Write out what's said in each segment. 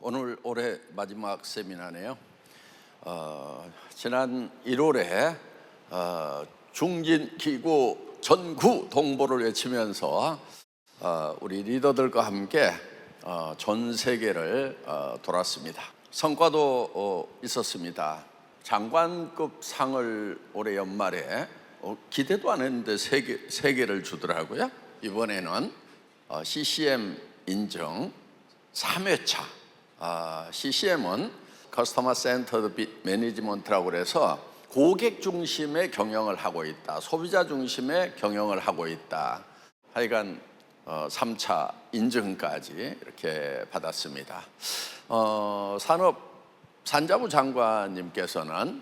오늘 올해 마지막 세미나네요. 지난 1월에 중진기구 전구 동보를 외치면서 우리 리더들과 함께 전 세계를 돌았습니다. 성과도 있었습니다. 장관급 상을 올해 연말에 기대도 안 했는데 세 개를 주더라고요. 이번에는 CCM 인증 3회차. CCM은 커스터머 센터드 매니지먼트라고 그래서 고객 중심의 경영을 하고 있다, 소비자 중심의 경영을 하고 있다. 하여간 3차 인증까지 이렇게 받았습니다. 산자부 장관님께서는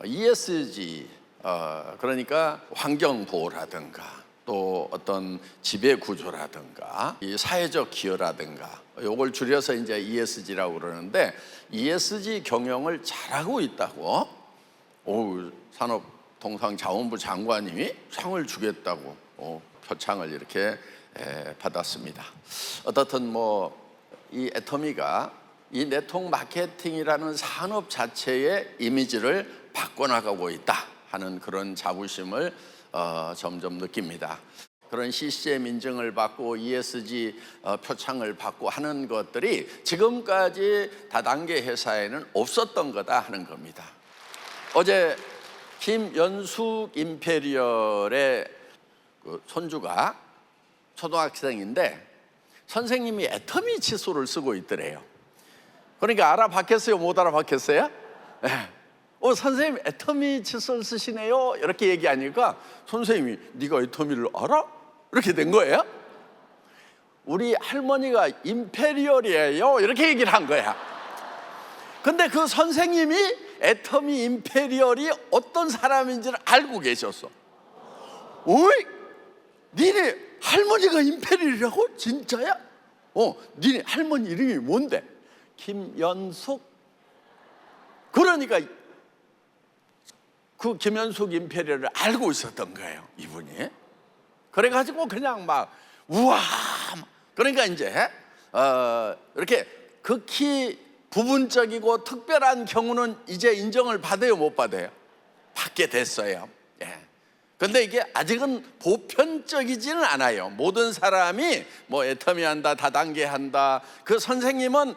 ESG, 그러니까 환경보호라든가 또 어떤 지배구조라든가 이 사회적 기여라든가 요걸 줄여서 이제 ESG라고 그러는데, ESG 경영을 잘하고 있다고 산업통상자원부 장관님이 상을 주겠다고 표창을 이렇게 받았습니다. 어떻든 이 애터미가 이 네트워크 마케팅이라는 산업 자체의 이미지를 바꿔나가고 있다 하는 그런 자부심을 점점 느낍니다. 그런 CCM 인증을 받고 ESG 표창을 받고 하는 것들이 지금까지 다단계 회사에는 없었던 거다 하는 겁니다. 어제 김연숙 임페리얼의 손주가 초등학생인데 선생님이 애터미 칫솔을 쓰고 있더래요. 그러니까 알아봤겠어요? 못 알아봤겠어요? 선생님 애터미 칫솔 쓰시네요 이렇게 얘기하니까 선생님이 네가 애터미를 알아? 이렇게 된 거예요. 우리 할머니가 임페리얼이에요 이렇게 얘기를 한 거야. 근데 그 선생님이 애터미 임페리얼이 어떤 사람인지를 알고 계셨어. 어이? 니네 할머니가 임페리얼이라고? 진짜야? 니네 할머니 이름이 뭔데? 김연숙. 그러니까 그 김연숙 임페리얼을 알고 있었던 거예요, 이분이. 그래가지고 그냥 막 우와. 그러니까 이제 이렇게 극히 부분적이고 특별한 경우는 이제 인정을 받아요, 못 받아요? 받게 됐어요. 근데 이게 아직은 보편적이지는 않아요. 모든 사람이 애터미 한다, 다단계 한다. 그 선생님은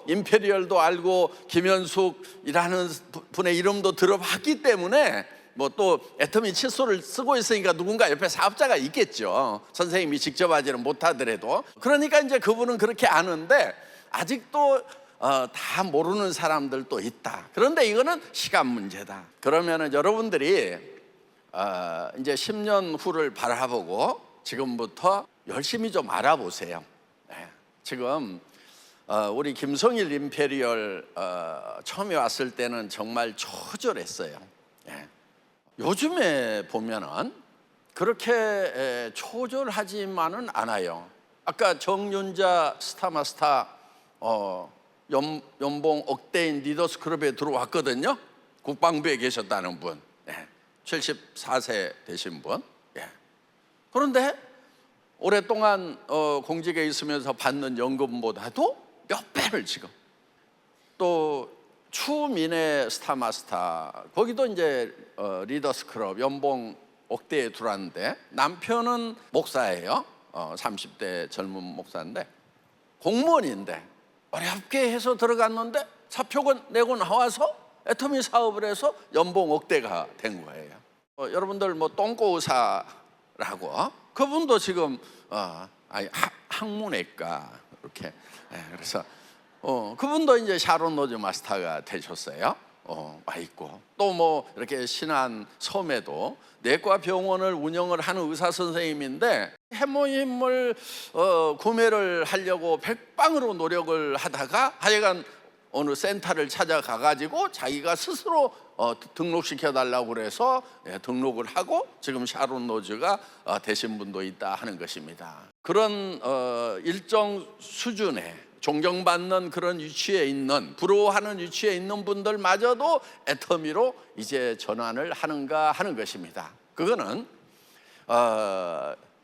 임페리얼도 알고 김연숙이라는 분의 이름도 들어봤기 때문에 또 애터미 칫솔을 쓰고 있으니까 누군가 옆에 사업자가 있겠죠. 선생님이 직접 하지는 못하더라도. 그러니까 이제 그분은 그렇게 아는데 아직도 다 모르는 사람들도 있다. 그런데 이거는 시간 문제다. 그러면은 여러분들이 이제 10년 후를 바라보고 지금부터 열심히 좀 알아보세요. 지금 우리 김성일 임페리얼 처음에 왔을 때는 정말 초절했어요. 요즘에 보면은 그렇게 초절하지만은 않아요. 아까 정윤자 스타마스타 연봉 억대인 리더스 클럽에 들어왔거든요. 국방부에 계셨다는 분. 74세 되신 분. 그런데 오랫동안 공직에 있으면서 받는 연금보다도 몇 배를 지금. 또 추민의 스타마스타, 거기도 이제 리더스 클럽 연봉 억대에 들어왔는데 남편은 목사예요. 30대 젊은 목사인데 공무원인데 어렵게 해서 들어갔는데 사표권 내고 나와서 애터미 사업을 해서 연봉 억대가 된 거예요. 여러분들 똥꼬 의사라고, 그분도 지금 항문외과 이렇게. 그래서 그분도 이제 샤론 로즈 마스터가 되셨어요. 와 있고 또 이렇게 신안 섬에도 내과 병원을 운영을 하는 의사 선생님인데 해모임을 구매를 하려고 백방으로 노력을 하다가 하여간 어느 센터를 찾아가 가지고 자기가 스스로 등록시켜 달라고 그래서 등록을 하고 지금 샤론 로즈가 되신 분도 있다 하는 것입니다. 그런 일정 수준의 존경받는 그런 위치에 있는, 부러워하는 위치에 있는 분들마저도 애터미로 이제 전환을 하는가 하는 것입니다. 그거는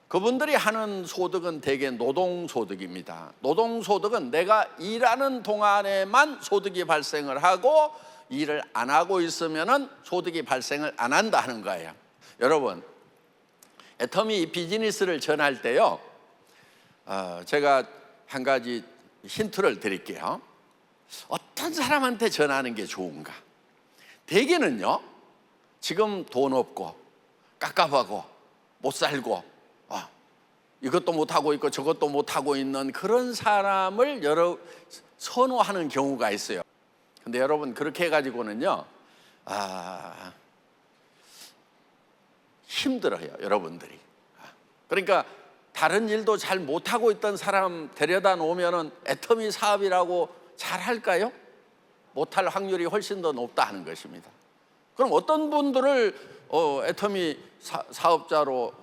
그분들이 하는 소득은 대개 노동소득입니다. 노동소득은 내가 일하는 동안에만 소득이 발생을 하고 일을 안 하고 있으면은 소득이 발생을 안 한다 하는 거예요. 여러분, 애터미 비즈니스를 전할 때요, 제가 한 가지 힌트를 드릴게요. 어떤 사람한테 전하는 게 좋은가? 대개는요, 지금 돈 없고 깝깝하고 못 살고 이것도 못하고 있고 저것도 못하고 있는 그런 사람을 선호하는 경우가 있어요. 근데 여러분, 그렇게 해가지고는요, 힘들어요, 여러분들이. 그러니까 다른 일도 잘 못하고 있던 사람 데려다 놓으면은 애터미 사업이라고 잘 할까요? 못할 확률이 훨씬 더 높다 하는 것입니다. 그럼 어떤 분들을 애터미 사업자로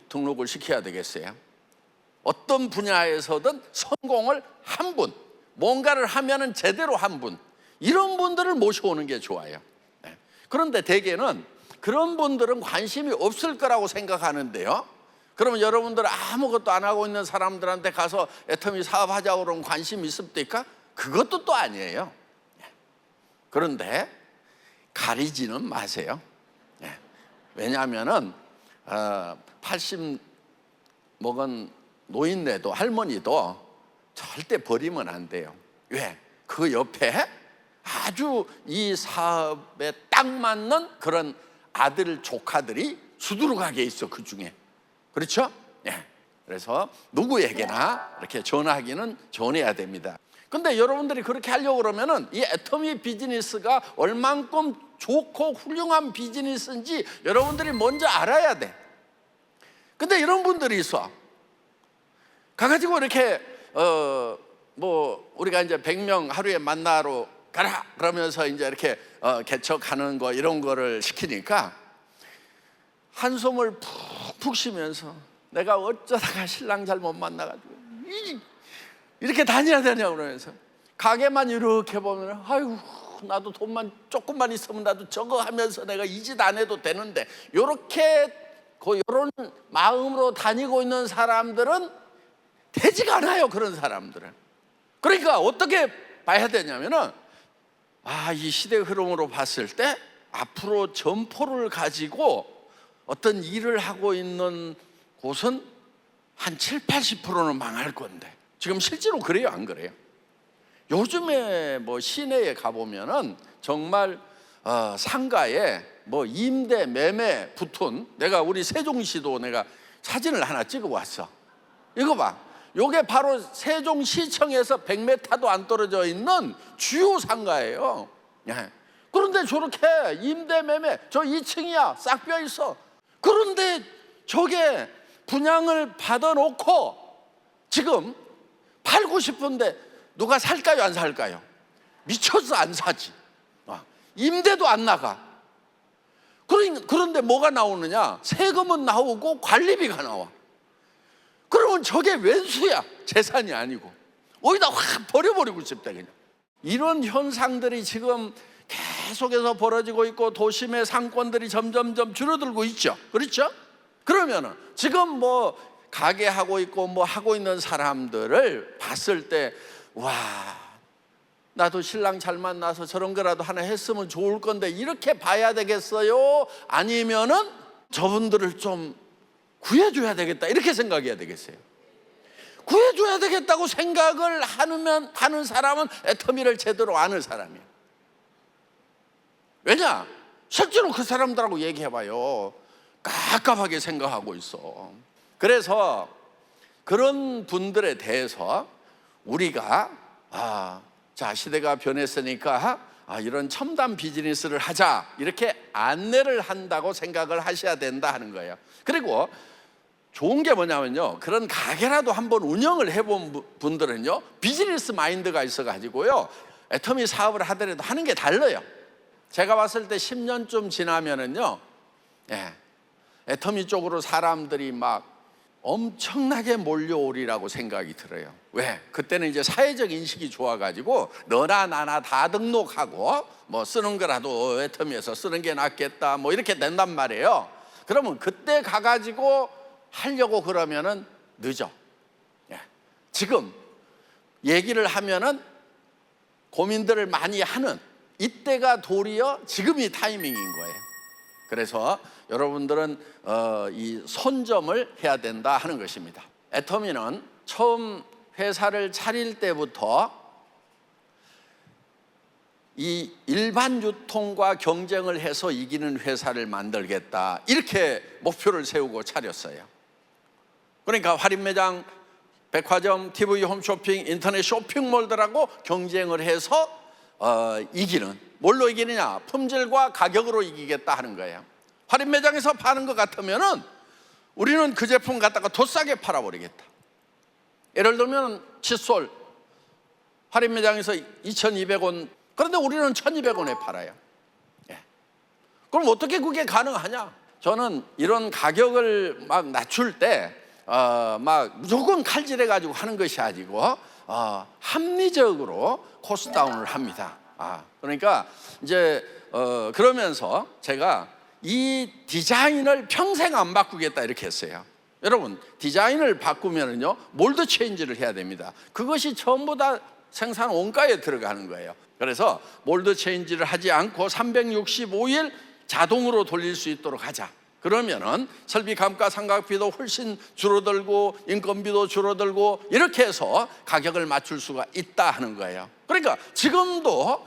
등록을 시켜야 되겠어요? 어떤 분야에서든 성공을 한 분, 뭔가를 하면은 제대로 한 분, 이런 분들을 모셔오는 게 좋아요. 그런데 대개는 그런 분들은 관심이 없을 거라고 생각하는데요, 그러면 여러분들 아무것도 안 하고 있는 사람들한테 가서 애터미 사업하자고 그러면 관심이 있습니까? 그것도 또 아니에요. 그런데 가리지는 마세요. 왜냐하면은 80 먹은 노인네도 할머니도 절대 버리면 안 돼요. 왜? 그 옆에 아주 이 사업에 딱 맞는 그런 아들 조카들이 수두룩하게 있어, 그 중에. 그렇죠? 그래서 누구에게나 이렇게 전하기는 전해야 됩니다. 근데 여러분들이 그렇게 하려고 그러면은 이 애터미 비즈니스가 얼만큼 좋고 훌륭한 비즈니스인지 여러분들이 먼저 알아야 돼. 근데 이런 분들이 있어. 가가지고 이렇게 우리가 이제 100명 하루에 만나러 가라 그러면서 이제 이렇게 개척하는 거 이런 거를 시키니까 한숨을 푹푹 쉬면서 내가 어쩌다가 신랑 잘못 만나가지고 이렇게 다녀야 되냐고 그러면서 가게만 이렇게 보면 아유, 나도 돈만 조금만 있으면 나도 저거 하면서 내가 이 짓 안 해도 되는데, 이렇게 이런 마음으로 다니고 있는 사람들은 되지가 않아요, 그런 사람들은. 그러니까 어떻게 봐야 되냐면은 이 시대 흐름으로 봤을 때 앞으로 점포를 가지고 어떤 일을 하고 있는 곳은 한 70~80%는 망할 건데, 지금 실제로 그래요, 안 그래요? 요즘에 시내에 가보면은 정말 상가에 임대 매매 붙은, 내가 우리 세종시도 내가 사진을 하나 찍어 왔어. 이거 봐, 요게 바로 세종시청에서 100m도 안 떨어져 있는 주요 상가예요. 그런데 저렇게 임대 매매, 저 2층이야, 싹 비어 있어. 그런데 저게 분양을 받아놓고 지금 팔고 싶은데 누가 살까요, 안 살까요? 미쳐서 안 사지. 임대도 안 나가. 그런데 뭐가 나오느냐? 세금은 나오고 관리비가 나와. 그러면 저게 웬수야, 재산이 아니고. 어디다 확 버려버리고 싶다, 그냥. 이런 현상들이 지금 계속해서 벌어지고 있고 도심의 상권들이 점점점 줄어들고 있죠. 그렇죠? 그러면은 지금 가게 하고 있고 하고 있는 사람들을 봤을 때, 와, 나도 신랑 잘 만나서 저런 거라도 하나 했으면 좋을 건데, 이렇게 봐야 되겠어요? 아니면은 저분들을 좀 구해줘야 되겠다, 이렇게 생각해야 되겠어요? 구해줘야 되겠다고 생각을 하는 사람은 애터미를 제대로 아는 사람이에요. 왜냐? 실제로 그 사람들하고 얘기해봐요. 깝깝하게 생각하고 있어. 그래서 그런 분들에 대해서 우리가 자, 시대가 변했으니까 이런 첨단 비즈니스를 하자, 이렇게 안내를 한다고 생각을 하셔야 된다 하는 거예요. 그리고 좋은 게 뭐냐면요, 그런 가게라도 한번 운영을 해본 분들은요, 비즈니스 마인드가 있어가지고요, 애터미 사업을 하더라도 하는 게 달라요. 제가 봤을 때 10년쯤 지나면은요, 애터미 쪽으로 사람들이 막 엄청나게 몰려오리라고 생각이 들어요. 왜? 그때는 이제 사회적 인식이 좋아가지고 너나 나나 다 등록하고 쓰는 거라도 애터미에서 쓰는 게 낫겠다, 이렇게 된단 말이에요. 그러면 그때 가가지고 하려고 그러면은 늦어. 예. 지금 얘기를 하면은 고민들을 많이 하는 이때가 도리어 지금이 타이밍인 거예요. 그래서 여러분들은 이 손점을 해야 된다 하는 것입니다. 애터미는 처음 회사를 차릴 때부터 이 일반 유통과 경쟁을 해서 이기는 회사를 만들겠다, 이렇게 목표를 세우고 차렸어요. 그러니까 할인매장, 백화점, TV 홈쇼핑, 인터넷 쇼핑몰들하고 경쟁을 해서 이기는, 뭘로 이기느냐? 품질과 가격으로 이기겠다 하는 거예요. 할인매장에서 파는 것 같으면은 우리는 그 제품 갖다가 더 싸게 팔아버리겠다. 예를 들면 칫솔, 할인매장에서 2,200원, 그런데 우리는 1,200원에 팔아요. 예. 그럼 어떻게 그게 가능하냐? 저는 이런 가격을 막 낮출 때 막 무조건 칼질해 가지고 하는 것이 아니고 합리적으로 코스트 다운을 합니다. 그러니까 이제 그러면서 제가 이 디자인을 평생 안 바꾸겠다 이렇게 했어요. 여러분, 디자인을 바꾸면은요 몰드 체인지를 해야 됩니다. 그것이 전부 다 생산 원가에 들어가는 거예요. 그래서 몰드 체인지를 하지 않고 365일 자동으로 돌릴 수 있도록 하자. 그러면은 설비 감가상각비도 훨씬 줄어들고 인건비도 줄어들고 이렇게 해서 가격을 맞출 수가 있다 하는 거예요. 그러니까 지금도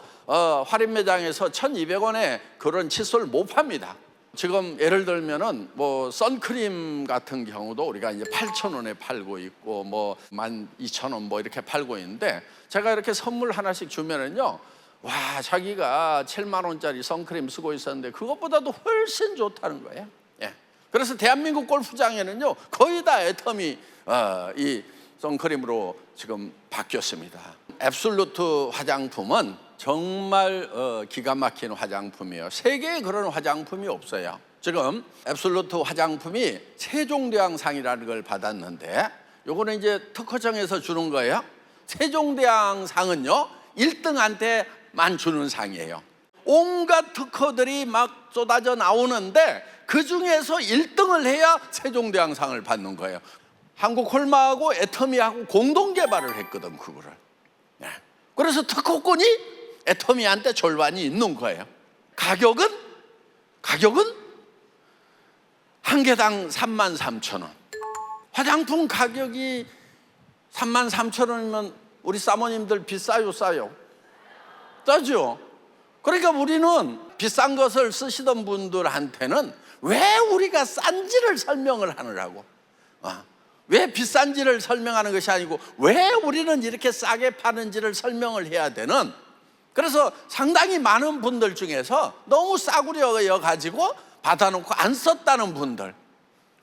할인매장에서 1,200원에 그런 칫솔 못 팝니다. 지금 예를 들면은 뭐 선크림 같은 경우도 우리가 이제 8,000원에 팔고 있고 뭐 12,000원 뭐 이렇게 팔고 있는데, 제가 이렇게 선물 하나씩 주면은요, 와, 자기가 7만 원짜리 선크림 쓰고 있었는데 그것보다도 훨씬 좋다는 거예요. 예. 그래서 대한민국 골프장에는요 거의 다 애터미 이 선크림으로 지금 바뀌었습니다. 앱솔루트 화장품은 정말 기가 막힌 화장품이에요. 세계에 그런 화장품이 없어요. 지금 앱솔루트 화장품이 세종대왕상이라는 걸 받았는데, 요거는 이제 특허청에서 주는 거예요. 세종대왕상은요 1등한테만 주는 상이에요. 온갖 특허들이 막 쏟아져 나오는데 그 중에서 1등을 해야 세종대왕상을 받는 거예요. 한국홀마하고 애터미하고 공동 개발을 했거든, 그거를. 네. 그래서 특허권이 애터미한테 절반이 있는 거예요. 가격은 한 개당 33,000원. 화장품 가격이 33,000원이면 우리 사모님들 비싸요, 싸요? 싸죠? 그러니까 우리는 비싼 것을 쓰시던 분들한테는 왜 우리가 싼지를 설명을 하느라고, 왜 비싼지를 설명하는 것이 아니고 왜 우리는 이렇게 싸게 파는지를 설명을 해야 되는, 그래서 상당히 많은 분들 중에서 너무 싸구려 여가지고 받아놓고 안 썼다는 분들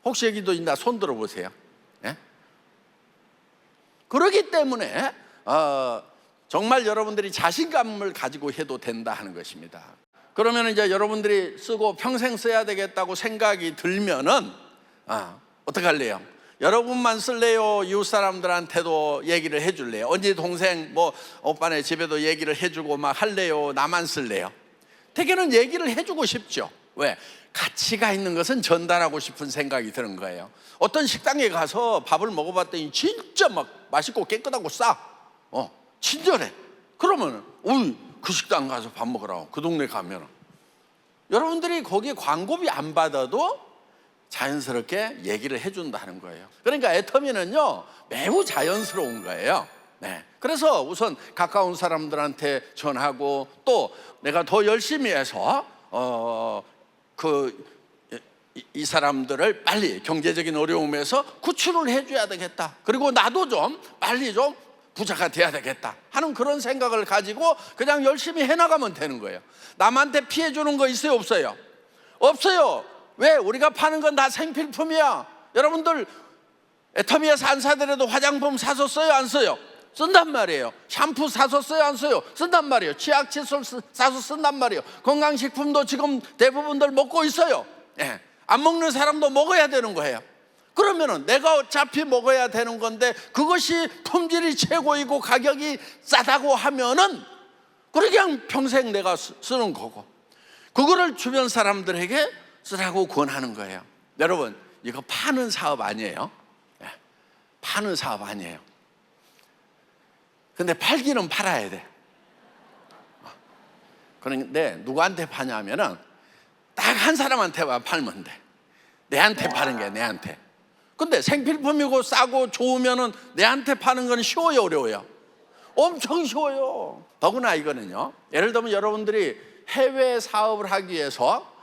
혹시 여기도 있나? 손 들어보세요. 예? 그렇기 때문에 정말 여러분들이 자신감을 가지고 해도 된다 하는 것입니다. 그러면 이제 여러분들이 쓰고 평생 써야 되겠다고 생각이 들면은 어떻게 할래요? 여러분만 쓸래요? 이웃 사람들한테도 얘기를 해줄래요? 언니 동생 뭐 오빠네 집에도 얘기를 해주고 막 할래요? 나만 쓸래요? 대개는 얘기를 해주고 싶죠. 왜? 가치가 있는 것은 전달하고 싶은 생각이 드는 거예요. 어떤 식당에 가서 밥을 먹어봤더니 진짜 막 맛있고 깨끗하고 싸, 친절해. 그러면 그 식당 가서 밥 먹으라고, 그 동네 가면 여러분들이 거기에 광고비 안 받아도 자연스럽게 얘기를 해준다는 거예요. 그러니까 애터미는요 매우 자연스러운 거예요. 네. 그래서 우선 가까운 사람들한테 전하고, 또 내가 더 열심히 해서 이 사람들을 빨리 경제적인 어려움에서 구출을 해줘야 되겠다. 그리고 나도 좀 빨리 좀 부자가 돼야 되겠다 하는 그런 생각을 가지고 그냥 열심히 해나가면 되는 거예요. 남한테 피해 주는 거 있어요, 없어요? 없어요. 왜? 우리가 파는 건 다 생필품이야. 여러분들 애터미에서 안 사더라도 화장품 사서 써요, 안 써요? 쓴단 말이에요. 샴푸 사서 써요, 안 써요? 쓴단 말이에요. 치약 칫솔 사서 쓴단 말이에요. 건강식품도 지금 대부분들 먹고 있어요. 예. 안 먹는 사람도 먹어야 되는 거예요. 그러면은 내가 어차피 먹어야 되는 건데 그것이 품질이 최고이고 가격이 싸다고 하면은 그냥 평생 내가 쓰는 거고, 그거를 주변 사람들에게 쓰라고 권하는 거예요. 여러분, 이거 파는 사업 아니에요. 예, 파는 사업 아니에요. 근데 팔기는 팔아야 돼. 그런데 누구한테 파냐면은 딱 한 사람한테만 팔면 돼. 내한테 파는 게 내한테. 근데 생필품이고 싸고 좋으면은 내한테 파는 건 쉬워요, 어려워요? 엄청 쉬워요. 더구나 이거는요, 예를 들면 여러분들이 해외 사업을 하기 위해서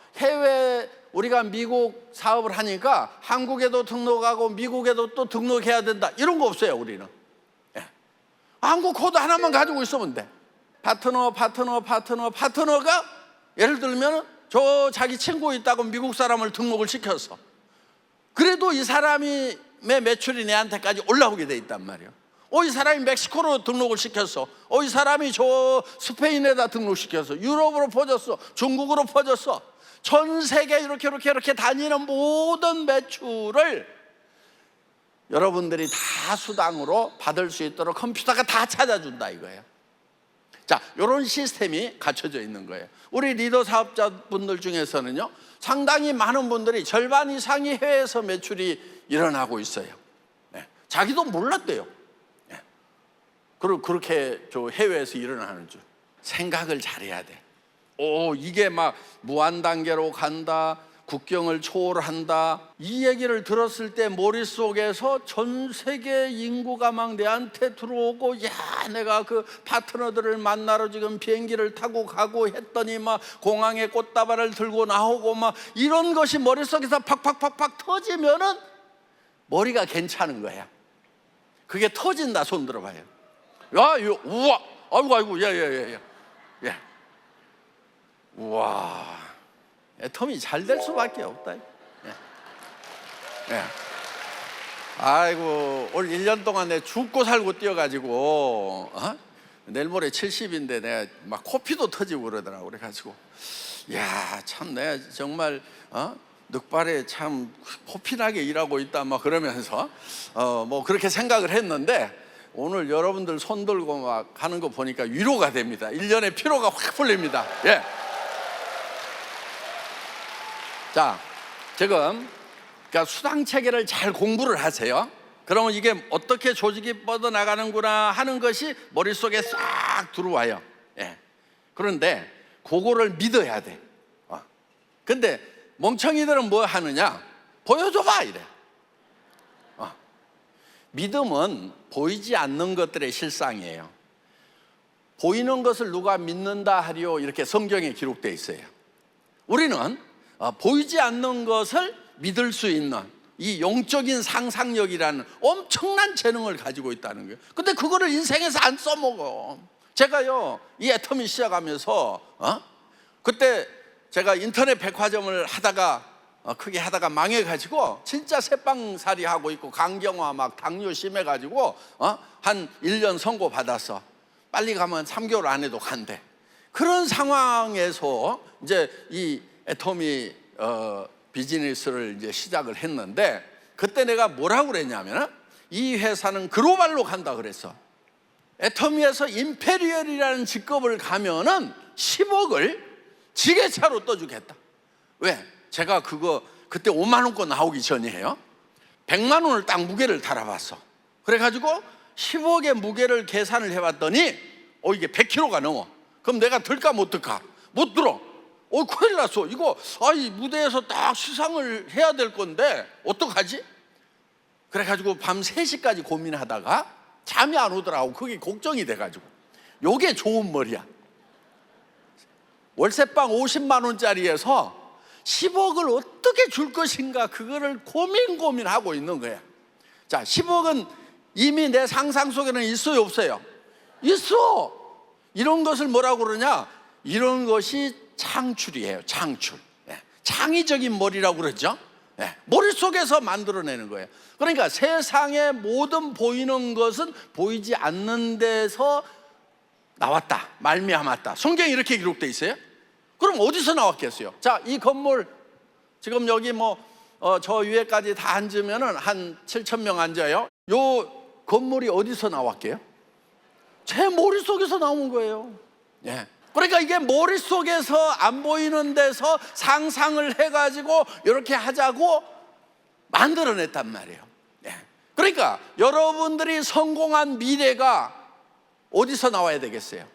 우리가 미국 사업을 하니까 한국에도 등록하고 미국에도 또 등록해야 된다, 이런 거 없어요. 우리는 한국 코드 하나만 가지고 있으면 돼. 파트너가 예를 들면 저 자기 친구 있다고 미국 사람을 등록을 시켰어. 그래도 이 사람의 매출이 내한테까지 올라오게 돼 있단 말이에요. 이 사람이 멕시코로 등록을 시켰어. 이 사람이 저 스페인에다 등록시켰어. 유럽으로 퍼졌어. 중국으로 퍼졌어. 전 세계 이렇게 다니는 모든 매출을 여러분들이 다 수당으로 받을 수 있도록 컴퓨터가 다 찾아준다 이거예요. 자, 이런 시스템이 갖춰져 있는 거예요. 우리 리더 사업자분들 중에서는요, 상당히 많은 분들이 절반 이상이 해외에서 매출이 일어나고 있어요. 네. 자기도 몰랐대요. 네. 그렇게 저 해외에서 일어나는 줄 생각을 잘해야 돼. 이게 막 무한 단계로 간다, 국경을 초월한다, 이 얘기를 들었을 때 머릿속에서 전 세계 인구가 막 내한테 들어오고, 야, 내가 그 파트너들을 만나러 지금 비행기를 타고 가고 했더니 막 공항에 꽃다발을 들고 나오고 막 이런 것이 머릿속에서 팍팍팍팍 터지면은 머리가 괜찮은 거야. 그게 터진다. 손 들어봐요. 야, 이거, 우와, 아이고, 야. 우와, 애텀이 잘 될 수밖에 없다. 예. 아이고, 올 1년 동안 내가 죽고 살고 뛰어가지고, 내일 모레 70인데 내가 막 코피도 터지고 그러더라고. 그래가지고, 야, 참 내가 정말 늑발에 참 코피나게 일하고 있다 막 그러면서 뭐 그렇게 생각을 했는데, 오늘 여러분들 손 들고 막 하는 거 보니까 위로가 됩니다. 1년의 피로가 확 풀립니다. 예. 자, 지금 그러니까 수당 체계를 잘 공부를 하세요. 그러면 이게 어떻게 조직이 뻗어나가는구나 하는 것이 머릿속에 싹 들어와요. 예. 그런데 그거를 믿어야 돼. 근데 멍청이들은 뭐 하느냐? 보여줘봐 이래. 믿음은 보이지 않는 것들의 실상이에요. 보이는 것을 누가 믿는다 하리요, 이렇게 성경에 기록되어 있어요. 우리는 보이지 않는 것을 믿을 수 있는 이 영적인 상상력이라는 엄청난 재능을 가지고 있다는 거예요. 근데 그거를 인생에서 안 써먹어. 제가요, 이 애터미 시작하면서 그때 제가 인터넷 백화점을 하다가 크게 하다가 망해가지고 진짜 새빵살이 하고 있고, 강경화 막 당뇨 심해가지고 한 1년 선고 받았어. 빨리 가면 3개월 안에도 간대. 그런 상황에서 이제 이 애터미 비즈니스를 이제 시작을 했는데, 그때 내가 뭐라고 그랬냐면, 이 회사는 글로벌로 간다 그랬어. 애터미에서 임페리얼이라는 직급을 가면은 10억을 지게차로 떠주겠다. 왜? 제가 그때 5만 원권 나오기 전이에요. 100만 원을 딱 무게를 달아봤어. 그래가지고 10억의 무게를 계산을 해봤더니 이게 100kg가 넘어. 그럼 내가 들까 못 들까? 못 들어. 큰일 났어. 이거 이 무대에서 딱 시상을 해야 될 건데 어떡하지? 그래가지고 밤 3시까지 고민하다가 잠이 안 오더라고. 그게 걱정이 돼가지고. 요게 좋은 머리야. 월세방 50만 원짜리에서 10억을 어떻게 줄 것인가, 그거를 고민하고 있는 거야. 자, 10억은 이미 내 상상 속에는 있어요, 없어요? 있어. 이런 것을 뭐라고 그러냐? 이런 것이 창출이에요. 창출. 창의적인 머리라고 그러죠. 머릿속에서 만들어내는 거예요. 그러니까 세상의 모든 보이는 것은 보이지 않는 데서 나왔다, 말미암았다. 성경에 이렇게 기록되어 있어요. 그럼 어디서 나왔겠어요? 자, 이 건물 지금 여기 저 위에까지 다 앉으면은 한 7,000명 앉아요. 요 건물이 어디서 나왔게요? 제 머릿속에서 나온 거예요. 그러니까 이게 머릿속에서 안 보이는 데서 상상을 해가지고 이렇게 하자고 만들어냈단 말이에요. 그러니까 여러분들이 성공한 미래가 어디서 나와야 되겠어요?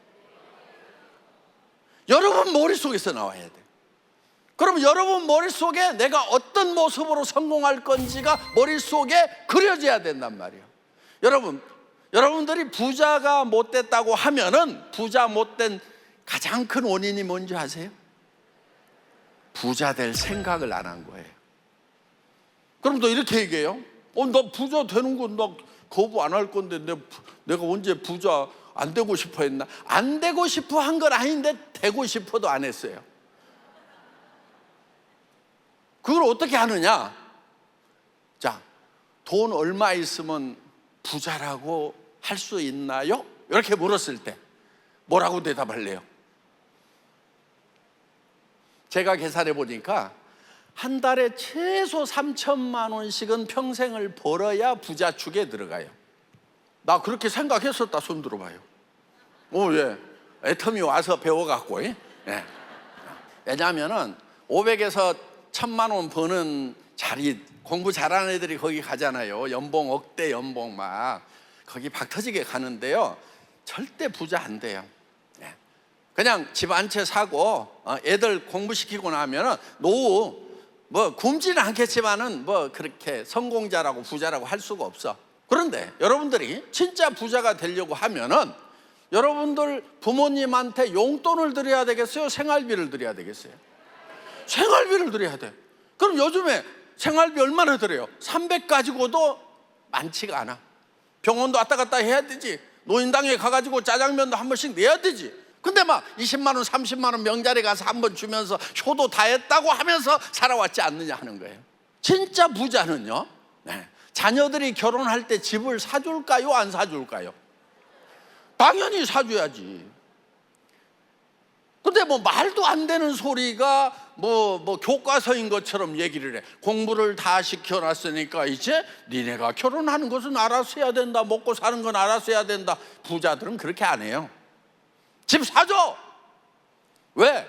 여러분 머릿속에서 나와야 돼. 그럼 여러분 머릿속에 내가 어떤 모습으로 성공할 건지가 머릿속에 그려져야 된단 말이에요. 여러분들이 부자가 못 됐다고 하면은 부자 못 된 가장 큰 원인이 뭔지 아세요? 부자 될 생각을 안 한 거예요. 그럼 또 이렇게 얘기해요. 나 부자 되는 건 나 거부 안 할 건데 내가 언제 부자 안 되고 싶어 했나? 안 되고 싶어 한 건 아닌데 되고 싶어도 안 했어요. 그걸 어떻게 하느냐? 자, 돈 얼마 있으면 부자라고 할 수 있나요? 이렇게 물었을 때 뭐라고 대답할래요? 제가 계산해 보니까 한 달에 최소 3천만 원씩은 평생을 벌어야 부자 축에 들어가요. 나 그렇게 생각했었다. 손 들어봐요. 예. 애터미 와서 배워갖고. 예. 왜냐하면은 500에서 1000만 원 버는 자리, 공부 잘하는 애들이 거기 가잖아요. 연봉 억대 연봉 막 거기 박 터지게 가는데요, 절대 부자 안 돼요. 그냥 집 한 채 사고 애들 공부시키고 나면은 노후 뭐 굶지는 않겠지만은 뭐 그렇게 성공자라고 부자라고 할 수가 없어. 그런데 여러분들이 진짜 부자가 되려고 하면은 여러분들 부모님한테 용돈을 드려야 되겠어요? 생활비를 드려야 되겠어요? 생활비를 드려야 돼. 그럼 요즘에 생활비 얼마나 들어요? 300 가지고도 많지가 않아. 병원도 왔다 갔다 해야 되지. 노인당에 가가지고 짜장면도 한 번씩 내야 되지. 근데 막 20만 원, 30만 원 명자리 가서 한 번 주면서 효도 다 했다고 하면서 살아왔지 않느냐 하는 거예요. 진짜 부자는요, 자녀들이 결혼할 때 집을 사줄까요? 안 사줄까요? 당연히 사줘야지. 근데 뭐 말도 안 되는 소리가 뭐 교과서인 것처럼 얘기를 해. 공부를 다 시켜놨으니까 이제 니네가 결혼하는 것은 알아서 해야 된다. 먹고 사는 건 알아서 해야 된다. 부자들은 그렇게 안 해요. 집 사줘. 왜?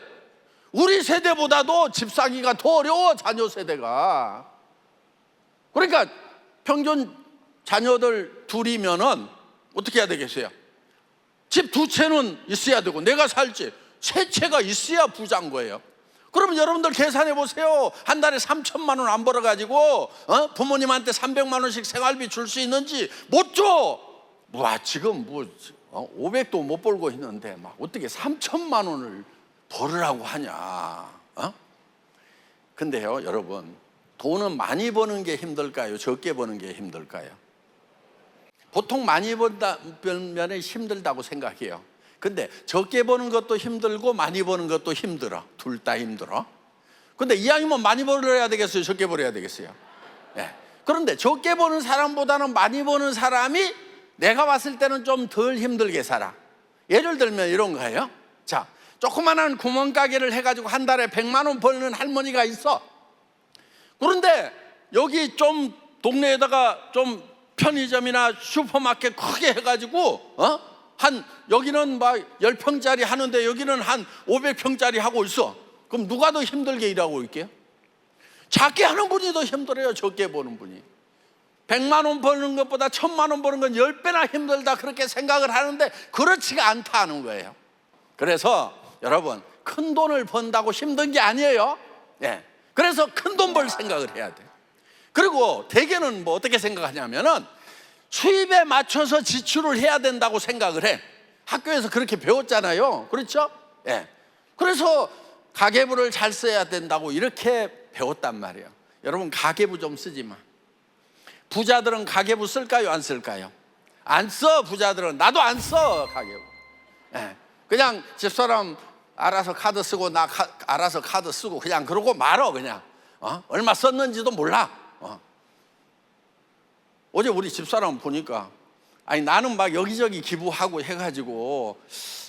우리 세대보다도 집 사기가 더 어려워. 자녀 세대가. 그러니까 평균 자녀들 둘이면은 어떻게 해야 되겠어요? 집 2채는 있어야 되고 내가 살지 3채가 있어야 부자인 거예요. 그러면 여러분들 계산해 보세요. 한 달에 3천만 원 안 벌어가지고 부모님한테 300만 원씩 생활비 줄 수 있는지. 못 줘. 와, 지금 500도 못 벌고 있는데 막 어떻게 3천만 원을 벌으라고 하냐. 근데요, 여러분, 돈은 많이 버는 게 힘들까요? 적게 버는 게 힘들까요? 보통 많이 벌면 힘들다고 생각해요. 근데 적게 버는 것도 힘들고 많이 버는 것도 힘들어. 둘 다 힘들어. 근데 이왕이면 많이 벌어야 되겠어요? 적게 벌어야 되겠어요? 그런데 적게 버는 사람보다는 많이 버는 사람이 내가 봤을 때는 좀 덜 힘들게 살아. 예를 들면 이런 거예요. 자, 조그만한 구멍가게를 해가지고 한 달에 100만 원 벌는 할머니가 있어. 그런데 여기 좀 동네에다가 좀 편의점이나 슈퍼마켓 크게 해가지고 여기는 막 10평짜리 하는데 여기는 한 500평짜리 하고 있어. 그럼 누가 더 힘들게 일하고 있게요? 작게 하는 분이 더 힘들어요. 적게 버는 분이. 100만 원 버는 것보다 1000만 원 버는 건 10배나 힘들다 그렇게 생각을 하는데 그렇지가 않다는 거예요. 그래서 여러분, 큰 돈을 번다고 힘든 게 아니에요. 그래서 큰 돈 벌 생각을 해야 돼요. 그리고 대개는 뭐 어떻게 생각하냐면은 수입에 맞춰서 지출을 해야 된다고 생각을 해. 학교에서 그렇게 배웠잖아요. 그렇죠? 그래서 가계부를 잘 써야 된다고 이렇게 배웠단 말이에요. 여러분, 가계부 좀 쓰지 마. 부자들은 가계부 쓸까요? 안 쓸까요? 안 써. 부자들은. 나도 안 써, 가계부. 그냥 집사람 알아서 카드 쓰고 나 알아서 카드 쓰고 그냥 그러고 말어. 그냥 얼마 썼는지도 몰라. 어제 우리 집사람 보니까 나는 막 여기저기 기부하고 해가지고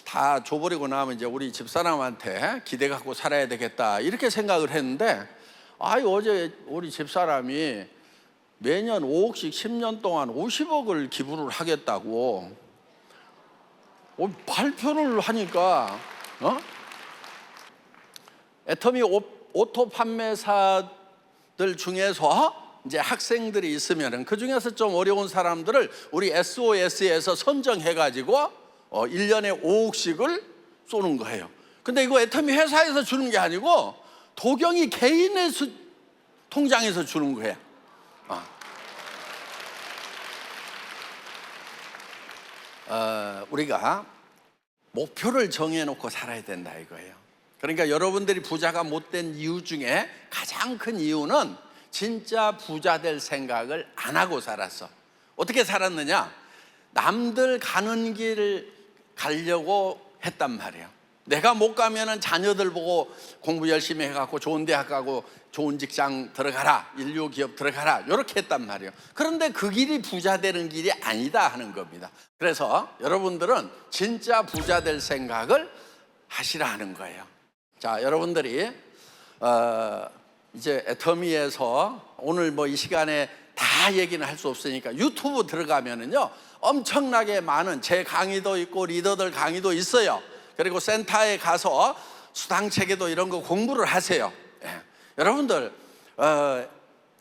다 줘버리고 나면 이제 우리 집사람한테 기대 갖고 살아야 되겠다 이렇게 생각을 했는데 어제 우리 집사람이 매년 5억씩 10년 동안 50억을 기부를 하겠다고 발표를 하니까 애터미 오토 판매사들 중에서 이제 학생들이 있으면은 그 중에서 좀 어려운 사람들을 우리 SOS에서 선정해가지고 1년에 5억씩을 쏘는 거예요. 근데 이거 애터미 회사에서 주는 게 아니고 도경이 개인의 통장에서 주는 거예요. 우리가 목표를 정해놓고 살아야 된다 이거예요. 그러니까 여러분들이 부자가 못 된 이유 중에 가장 큰 이유는 진짜 부자 될 생각을 안 하고 살았어. 어떻게 살았느냐? 남들 가는 길을 가려고 했단 말이에요. 내가 못 가면은 자녀들 보고 공부 열심히 해갖고 좋은 대학 가고 좋은 직장 들어가라, 인류 기업 들어가라, 이렇게 했단 말이에요. 그런데 그 길이 부자 되는 길이 아니다 하는 겁니다. 그래서 여러분들은 진짜 부자 될 생각을 하시라 하는 거예요. 자, 여러분들이 이제 애터미에서 오늘 뭐 이 시간에 다 얘기는 할 수 없으니까 유튜브 들어가면은요 엄청나게 많은 제 강의도 있고 리더들 강의도 있어요. 그리고 센터에 가서 수당체계도 이런 거 공부를 하세요. 여러분들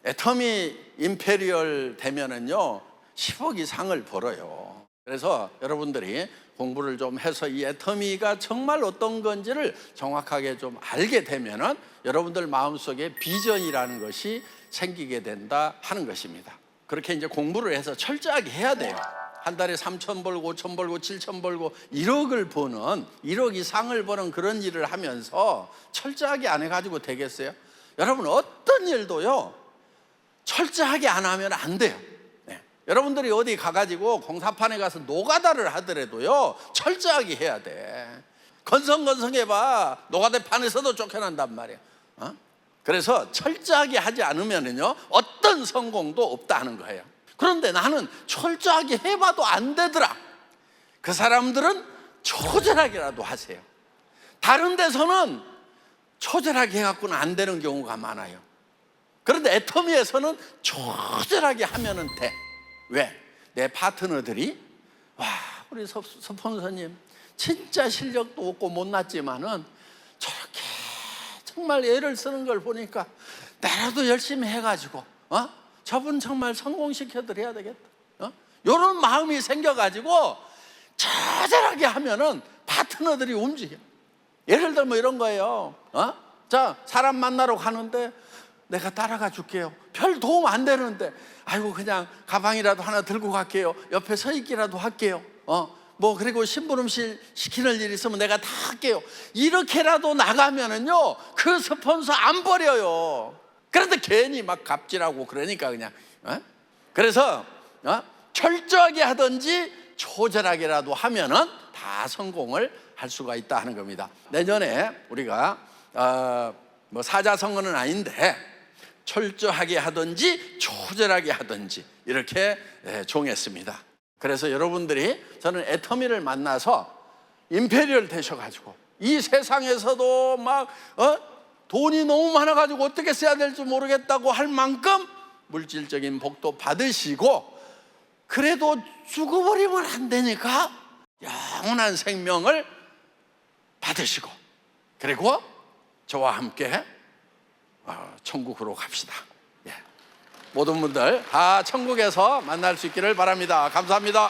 애터미 임페리얼 되면은요 10억 이상을 벌어요. 그래서 여러분들이 공부를 좀 해서 이 애터미가 정말 어떤 건지를 정확하게 좀 알게 되면은 여러분들 마음속에 비전이라는 것이 생기게 된다 하는 것입니다. 그렇게 이제 공부를 해서 철저하게 해야 돼요. 한 달에 3천 벌고 5천 벌고 7천 벌고 1억을 버는 1억 이상을 버는 그런 일을 하면서 철저하게 안 해가지고 되겠어요? 여러분 어떤 일도요 철저하게 안 하면 안 돼요. 여러분들이 어디 가가지고 공사판에 가서 노가다를 하더라도요 철저하게 해야 돼. 건성건성해봐 노가다판에서도 쫓겨난단 말이야. 그래서 철저하게 하지 않으면요 어떤 성공도 없다는 거예요. 그런데 나는 철저하게 해봐도 안 되더라. 그 사람들은 초절하게라도 하세요. 다른 데서는 초절하게 해갖고는 안 되는 경우가 많아요. 그런데 애터미에서는 초절하게 하면은 돼. 왜? 내 파트너들이 와 우리 서폰서님 진짜 실력도 없고 못났지만은 저렇게 정말 애를 쓰는 걸 보니까 나라도 열심히 해가지고 저분 정말 성공시켜드려야 되겠다. 이런 마음이 생겨가지고 처절하게 하면은 파트너들이 움직여. 예를 들면 이런 거예요. 자, 사람 만나러 가는데 내가 따라가 줄게요. 별 도움 안 되는데 아이고 그냥 가방이라도 하나 들고 갈게요. 옆에 서 있기라도 할게요. 뭐 그리고 심부름실 시키는 일 있으면 내가 다 할게요. 이렇게라도 나가면은요 그 스폰서 안 버려요. 그런데 괜히 막 갑질하고 그러니까 그냥 그래서 철저하게 하든지 초절하게라도 하면은 다 성공을 할 수가 있다 하는 겁니다. 내년에 우리가 뭐 사자성어는 아닌데 철저하게 하든지 초절하게 하든지 이렇게 정했습니다. 그래서 여러분들이 저는 애터미를 만나서 임페리얼 되셔가지고 이 세상에서도 막 돈이 너무 많아가지고 어떻게 써야 될지 모르겠다고 할 만큼 물질적인 복도 받으시고 그래도 죽어버리면 안 되니까 영원한 생명을 받으시고 그리고 저와 함께 천국으로 갑시다. 모든 분들 다 천국에서 만날 수 있기를 바랍니다. 감사합니다.